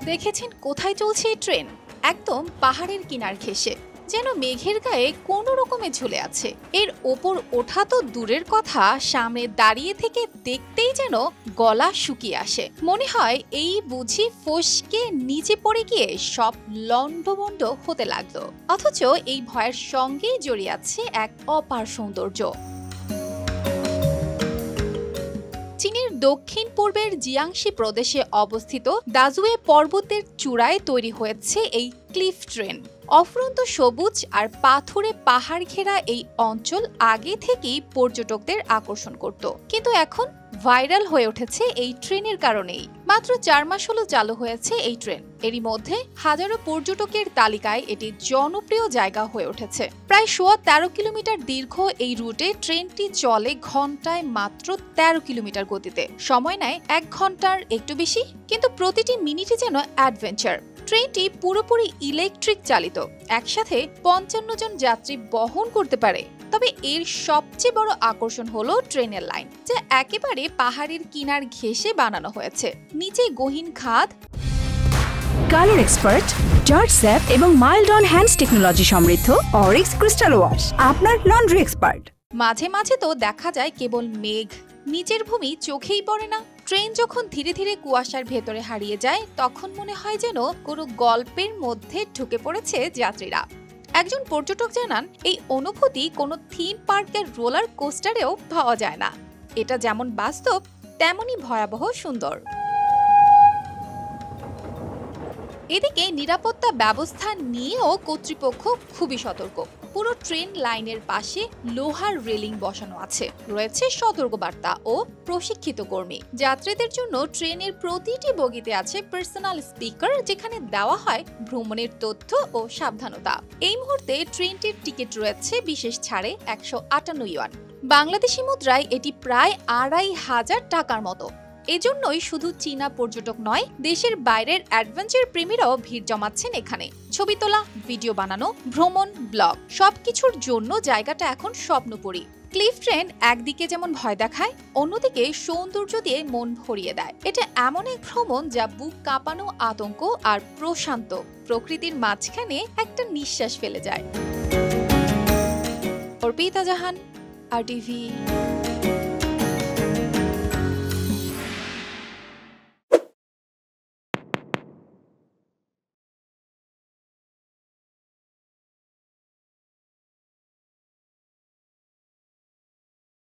দেখেছেন কোথায় চলছে এই ট্রেন? একদম পাহাড়ের কিনার ঘেঁষে, যেন মেঘের গায়ে কোনো রকমে ঝুলে আছে। এর ওপর ওঠা তো দূরের কথা, সামনে দাঁড়িয়ে থেকে দেখতেই যেন গলা শুকিয়ে আসে। মনে হয় এই বুঝি ফসকে নিচে পড়ে গিয়ে সব লন্ডভন্ড হতে লাগলো। অথচ এই ভয়ের সঙ্গেই জড়িয়ে আছে এক অপার সৌন্দর্য। চীনের দক্ষিণ পূর্বের জিয়াংশি প্রদেশে অবস্থিত দাজুয়ে পর্বতের চূড়ায় তৈরি হয়েছে এই ক্লিফ ট্রেন। অফুরন্ত সবুজ আর পাথুরে পাহাড় ঘেরা এই অঞ্চল আগে থেকেই পর্যটকদের আকর্ষণ করত, কিন্তু এখন ভাইরাল হয়ে উঠেছে এই ট্রেনের কারণেই। মাত্র 4 মাস হলো চালু হয়েছে এই ট্রেন। এরই মধ্যে হাজারো পর্যটকের তালিকায় এটি জনপ্রিয় জায়গা হয়ে উঠেছে। প্রায় 13 কিলোমিটার দীর্ঘ এই রুটে ট্রেনটি চলে ঘন্টায় মাত্র 13 কিলোমিটার গতিতে। সময় নেয় 1 ঘন্টার একটু বেশি, কিন্তু প্রতিটি মিনিটে যেন অ্যাডভেঞ্চার। ট্রেনটি পুরোপুরি ইলেকট্রিক চালিত, একসাথে 55 জন যাত্রী বহন করতে পারে। তবে এর সবচেয়ে বড় আকর্ষণ হলো ট্রেনের লাইন, যা একেবারে পাহাড়ের কিনার ঘেঁষে বানানো হয়েছে। নিচে গহীন খাদ, কালার এক্সপার্ট, জর্জ স্যাপ এবং মাইল্ড অন হ্যান্ডস টেকনোলজি সমৃদ্ধ অরিক্স ক্রিস্টাল ওয়াশ আপনার লন্ড্রি এক্সপার্ট। মাঝে মাঝে তো দেখা যায় কেবল মেঘ, নিচের ভূমি চোখেই পড়ে না। ট্রেন যখন ধীরে ধীরে কুয়াশার ভেতরে হারিয়ে যায়, তখন মনে হয় যেন কোনো গল্পের মধ্যে ঢুকে পড়েছে যাত্রীরা। একজন পর্যটক জানান, এই অনুভূতি কোনো থিম পার্কের রোলার কোস্টারেও পাওয়া যায় না। এটা যেমন বাস্তব, তেমনই ভয়াবহ সুন্দর। এদিকে নিরাপত্তা ব্যবস্থা নিয়েও কর্তৃপক্ষ খুবই সতর্ক। পুরো ট্রেন লাইনের পাশে লোহার রেলিং বসানো আছে, রয়েছে সতর্কবার্তা ও প্রশিক্ষিত কর্মী। যাত্রীদের জন্য ট্রেনের প্রতিটি বগিতে আছে পার্সোনাল স্পিকার, যেখানে দেওয়া হয় ভ্রমণের তথ্য ও সাবধানতা। এই মুহূর্তে ট্রেনটির টিকিট রয়েছে বিশেষ ছাড়ে 158 ইউয়ান। বাংলাদেশি মুদ্রায় এটি প্রায় 2500 টাকার মতো। এজন্যই শুধু চীনা পর্যটক নয়, দেশের বাইরের অ্যাডভেঞ্চার প্রেমীরাও ভিড় জমাচ্ছেন এখানে। ছবি তোলা, ভিডিও বানানো, ভ্রমণ, ব্লগ, সবকিছুর জন্য জায়গাটা এখন স্বপ্নপুরী। ক্লিফ ট্রেন একদিকে যেমন ভয় দেখায়, অন্যদিকে সৌন্দর্য দিয়ে মন ভরিয়ে দেয়। এটা এমন এক ভ্রমণ যা বুক কাঁপানো আতঙ্ক আর প্রশান্ত প্রকৃতির মাঝখানে একটা নিঃশ্বাস ফেলে যায়। অর্পিতা জাহান, RTV।